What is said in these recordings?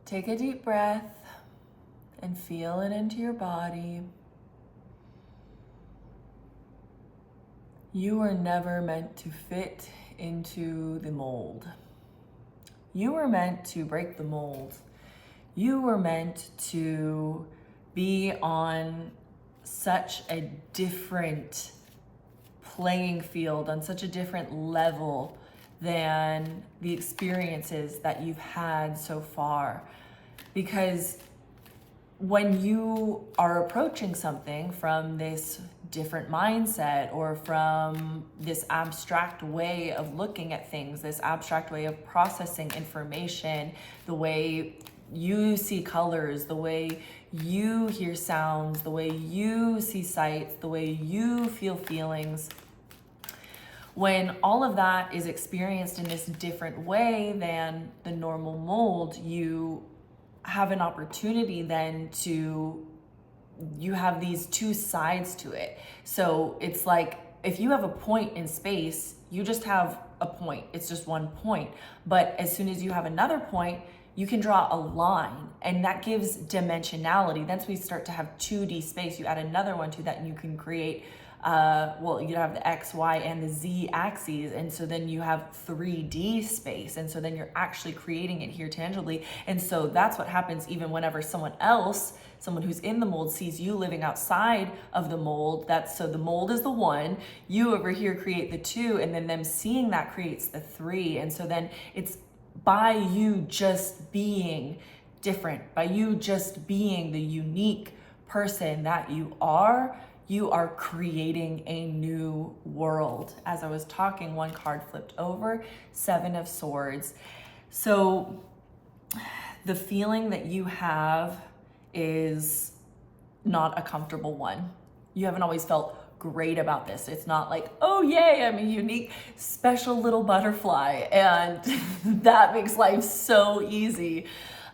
Take a deep breath and feel it into your body. You were never meant to fit into the mold. You were meant to break the mold. You were meant to be on such a different playing field, on such a different level than the experiences that you've had so far. Because when you are approaching something from this different mindset or from this abstract way of looking at things, this abstract way of processing information, the way you see colors, the way you hear sounds, the way you see sights, the way you feel feelings, when all of that is experienced in this different way than the normal mold, you have an opportunity then you have these two sides to it. So it's like, if you have a point in space, you just have a point. It's just one point. But as soon as you have another point, you can draw a line, and that gives dimensionality. Then we start to have 2D space. You add another one to that and you can create you have the X, Y, and the Z axes. And so then you have 3D space. And so then you're actually creating it here tangibly. And so that's what happens even whenever someone who's in the mold sees you living outside of the mold. So the mold is the one, you over here create the two, and then them seeing that creates the three. And so then it's by you just being different, by you just being the unique person that you are creating a new world. As I was talking, one card flipped over, 7 of Swords. So the feeling that you have is not a comfortable one. You haven't always felt great about this. It's not like, oh yay, I'm a unique, special little butterfly, and that makes life so easy.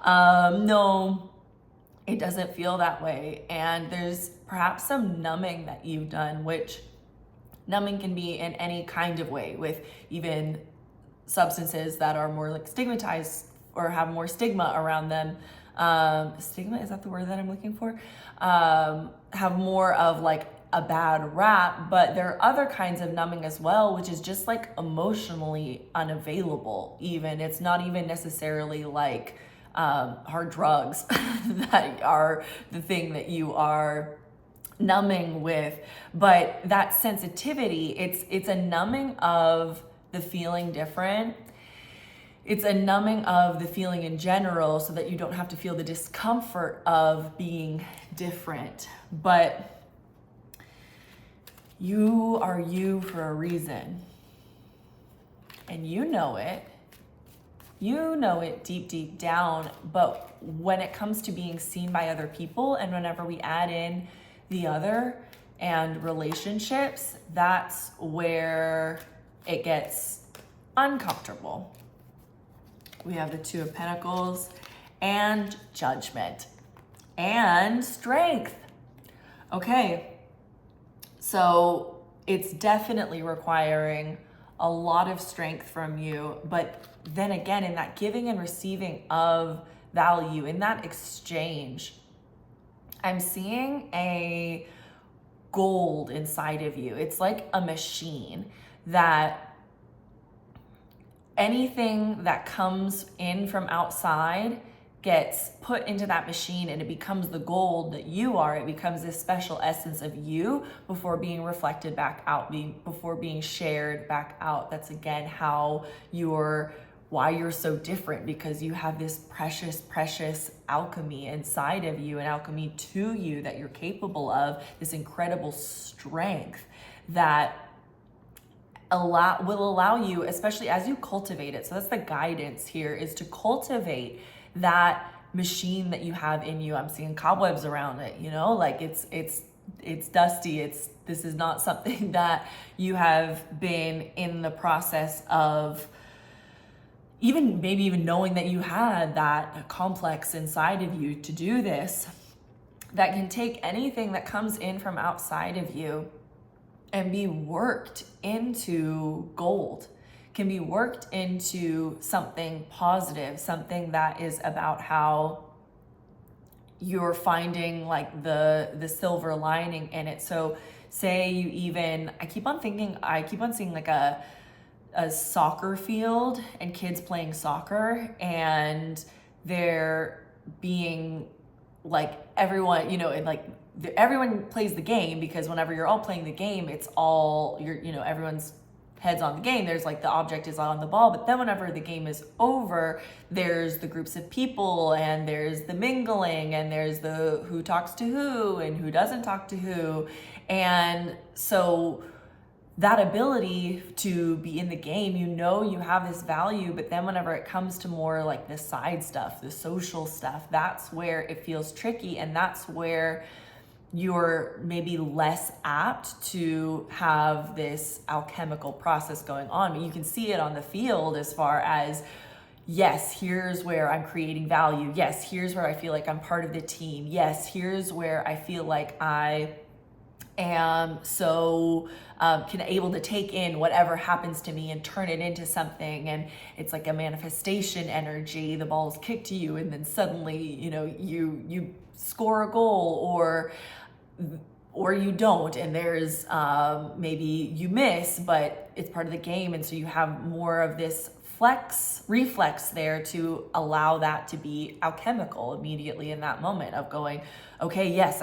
No, it doesn't feel that way. And there's perhaps some numbing that you've done, which numbing can be in any kind of way, with even substances that are more like stigmatized or have more stigma around them. Stigma, is that the word that I'm looking for? Have more of like a bad rap, but there are other kinds of numbing as well, which is just like emotionally unavailable. Even it's not even necessarily like hard drugs that are the thing that you are numbing with, but that sensitivity, it's a numbing of the feeling different. It's a numbing of the feeling in general, so that you don't have to feel the discomfort of being different. But you are you for a reason, and you know it. You know it deep, deep down. But when it comes to being seen by other people, and whenever we add in the other and relationships, that's where it gets uncomfortable. We have the 2 of Pentacles and Judgment and Strength. Okay, so it's definitely requiring a lot of strength from you, but then again, in that giving and receiving of value, in that exchange, I'm seeing a gold inside of you. It's like a machine that anything that comes in from outside gets put into that machine, and it becomes the gold that you are. It becomes this special essence of you before being reflected back out, before being shared back out. That's again why you're so different, because you have this precious, precious alchemy inside of you, and alchemy to you that you're capable of, this incredible strength that will allow you, especially as you cultivate it. So that's the guidance here, is to cultivate that machine that you have in you. I'm seeing cobwebs around it, like it's dusty. This is not something that you have been in the process of maybe even knowing that you had that complex inside of you to do this, that can take anything that comes in from outside of you and be worked into gold, can be worked into something positive, something that is about how you're finding like the silver lining in it. So say you even, I keep on seeing like a soccer field and kids playing soccer, and they're being like everyone, and like everyone plays the game, because whenever you're all playing the game, it's all everyone's heads on the game. There's like the object is on the ball, but then whenever the game is over, there's the groups of people, and there's the mingling, and there's the who talks to who and who doesn't talk to who. And so that ability to be in the game, you have this value, but then whenever it comes to more like the side stuff, the social stuff, that's where it feels tricky, and that's where you're maybe less apt to have this alchemical process going on. But you can see it on the field as far as, yes, here's where I'm creating value. Yes, here's where I feel like I'm part of the team. Yes, here's where I feel like I am so able to take in whatever happens to me and turn it into something. And it's like a manifestation energy. The ball's kicked to you, and then suddenly, you score a goal, or you don't, and there's maybe you miss, but it's part of the game. And so you have more of this reflex there to allow that to be alchemical immediately in that moment of going, okay, yes,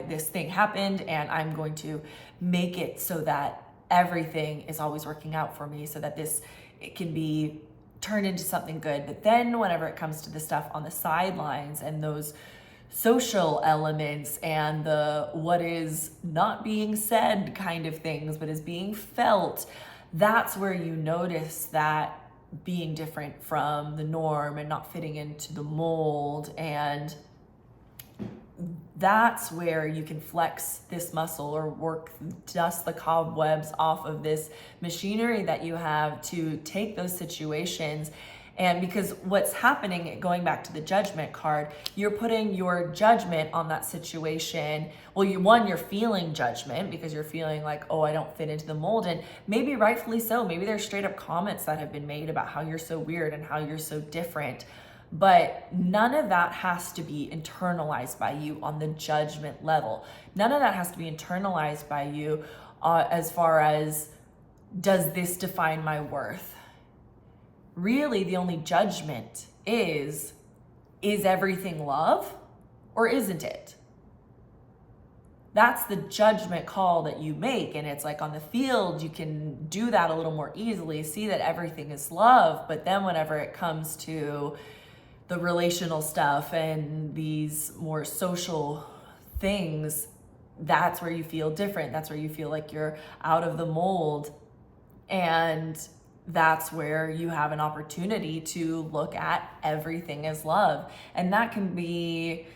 this thing happened, and I'm going to make it so that everything is always working out for me, so that it can be turned into something good. But then whenever it comes to the stuff on the sidelines and those social elements and the what is not being said kind of things, but is being felt, that's where you notice that being different from the norm and not fitting into the mold. And that's where you can flex this muscle or dust the cobwebs off of this machinery that you have to take those situations. And because what's happening, going back to the judgment card, you're putting your judgment on that situation. Well, you're feeling judgment because you're feeling like, oh, I don't fit into the mold. And maybe rightfully so. Maybe there's straight up comments that have been made about how you're so weird and how you're so different. But none of that has to be internalized by you on the judgment level. None of that has to be internalized by you as far as, does this define my worth? Really, the only judgment is everything love or isn't it? That's the judgment call that you make. And it's like on the field, you can do that a little more easily, see that everything is love. But then whenever it comes to the relational stuff and these more social things, that's where you feel different. That's where you feel like you're out of the mold. And that's where you have an opportunity to look at everything as love. And that can be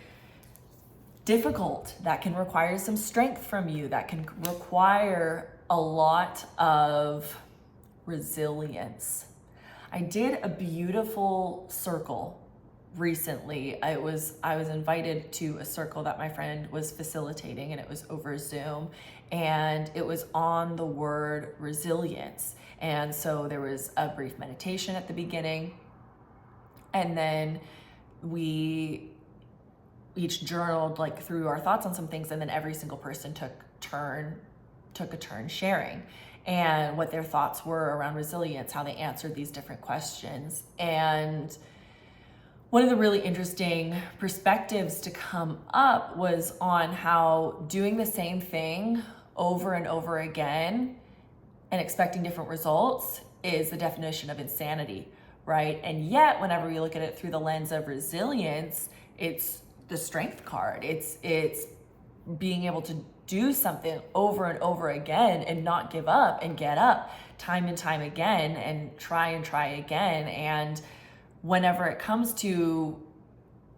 difficult. That can require some strength from you. That can require a lot of resilience. I did a beautiful circle recently. I was invited to a circle that my friend was facilitating, and it was over Zoom, and it was on the word resilience. And so there was a brief meditation at the beginning, and then we each journaled like through our thoughts on some things, and then every single person took a turn sharing and what their thoughts were around resilience, how they answered these different questions. And one of the really interesting perspectives to come up was on how doing the same thing over and over again and expecting different results is the definition of insanity, right? And yet, whenever we look at it through the lens of resilience, it's the strength card. It's being able to do something over and over again and not give up and get up time and time again and try again. And whenever it comes to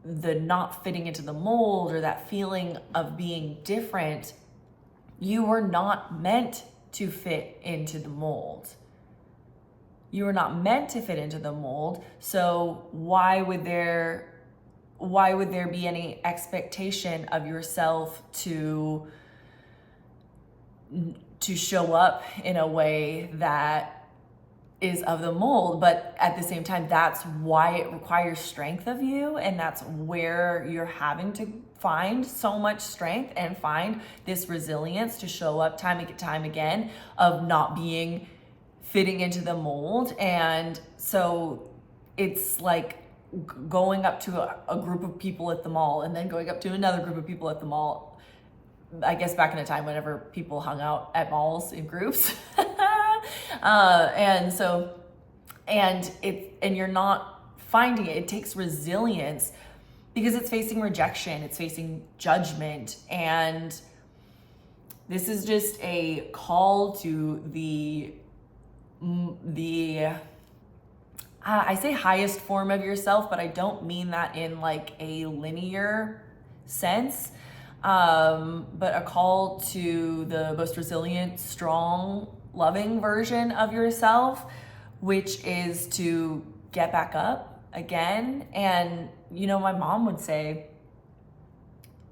the not fitting into the mold or that feeling of being different, you were not meant to fit into the mold. You were not meant to fit into the mold. So why would there be any expectation of yourself to show up in a way that is of the mold, but at the same time, that's why it requires strength of you, and that's where you're having to find so much strength and find this resilience to show up time and time again of not being fitting into the mold. And so it's like going up to a group of people at the mall and then going up to another group of people at the mall. I guess back in a time whenever people hung out at malls in groups. And you're not finding it. It takes resilience because it's facing rejection, it's facing judgment. And this is just a call to the I say highest form of yourself, but I don't mean that in like a linear sense, but a call to the most resilient, strong, loving version of yourself, which is to get back up again. And, you know, my mom would say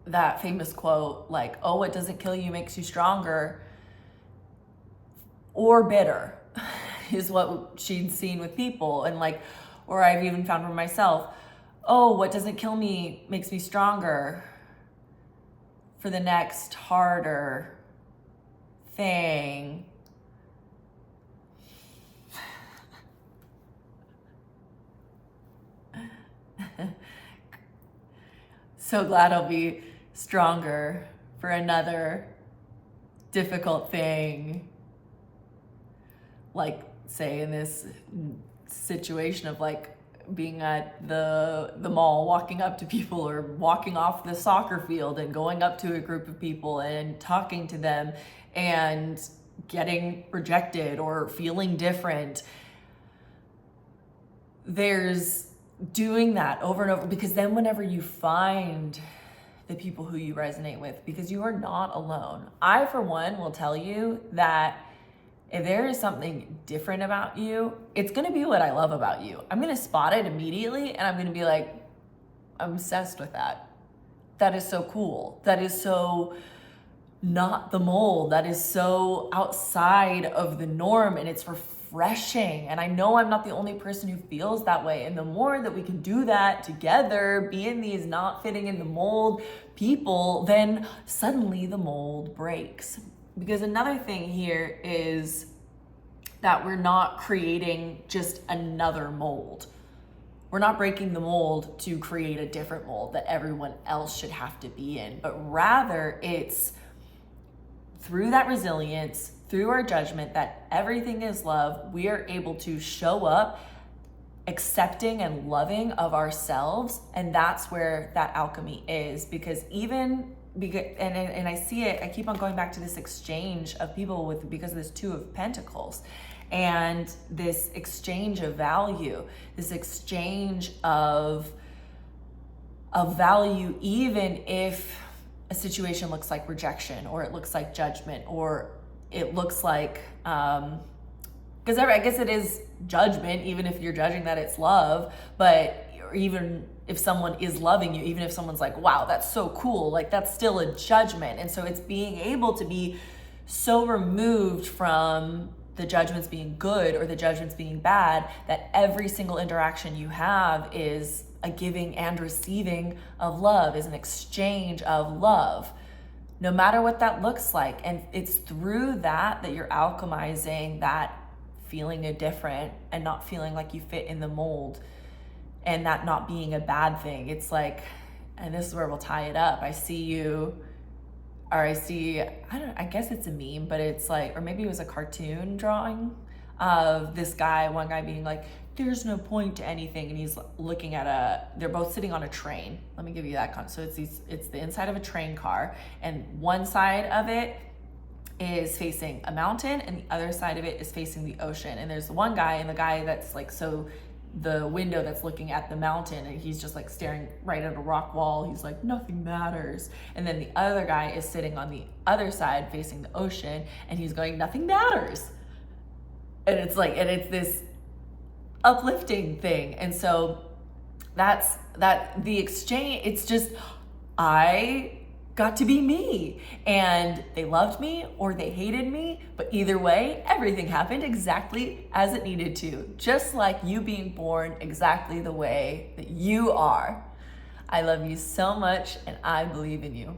that famous quote, like, oh, what doesn't kill you makes you stronger or bitter, is what she'd seen with people. And like, or I've even found for myself, oh, what doesn't kill me makes me stronger for the next harder thing. So glad I'll be stronger for another difficult thing. Like, say in this situation of like being at the mall, walking up to people, or walking off the soccer field and going up to a group of people and talking to them and getting rejected or feeling different. There's doing that over and over, because then whenever you find the people who you resonate with, because you are not alone. I, for one, will tell you that if there is something different about you, it's going to be what I love about you. I'm going to spot it immediately, and I'm going to be like, I'm obsessed with that. That is so cool. That is so not the mold. That is so outside of the norm, and it's refreshing. And I know I'm not the only person who feels that way. And the more that we can do that together, being these not fitting in the mold people, then suddenly the mold breaks. Because another thing here is that we're not creating just another mold. We're not breaking the mold to create a different mold that everyone else should have to be in, but rather it's through that resilience, through our judgment that everything is love, we are able to show up accepting and loving of ourselves. And that's where that alchemy is, because and I see it, I keep on going back to this exchange of people because of this Two of Pentacles and this exchange of value, this exchange of value, even if a situation looks like rejection, or it looks like judgment, or it looks like, because I guess it is judgment, even if you're judging that it's love, but even if someone is loving you, even if someone's like, wow, that's so cool, like that's still a judgment. And so it's being able to be so removed from the judgments being good or the judgments being bad, that every single interaction you have is a giving and receiving of love, is an exchange of love, no matter what that looks like. And it's through that you're alchemizing that feeling different and not feeling like you fit in the mold, and that not being a bad thing. It's like, and this is where we'll tie it up. I guess it's a meme, but it's like, or maybe it was a cartoon drawing of this guy, one guy being like, there's no point to anything. And he's looking at they're both sitting on a train. Let me give you that. So it's the inside of a train car, and one side of it is facing a mountain and the other side of it is facing the ocean. And there's one guy, and the guy that's like, so the window that's looking at the mountain, and he's just like staring right at a rock wall. He's like, nothing matters. And then the other guy is sitting on the other side facing the ocean, and he's going, nothing matters. And it's like, and it's this uplifting thing. And so that's the exchange. It's just, I got to be me. And they loved me or they hated me, but either way, everything happened exactly as it needed to, just like you being born exactly the way that you are. I love you so much and I believe in you.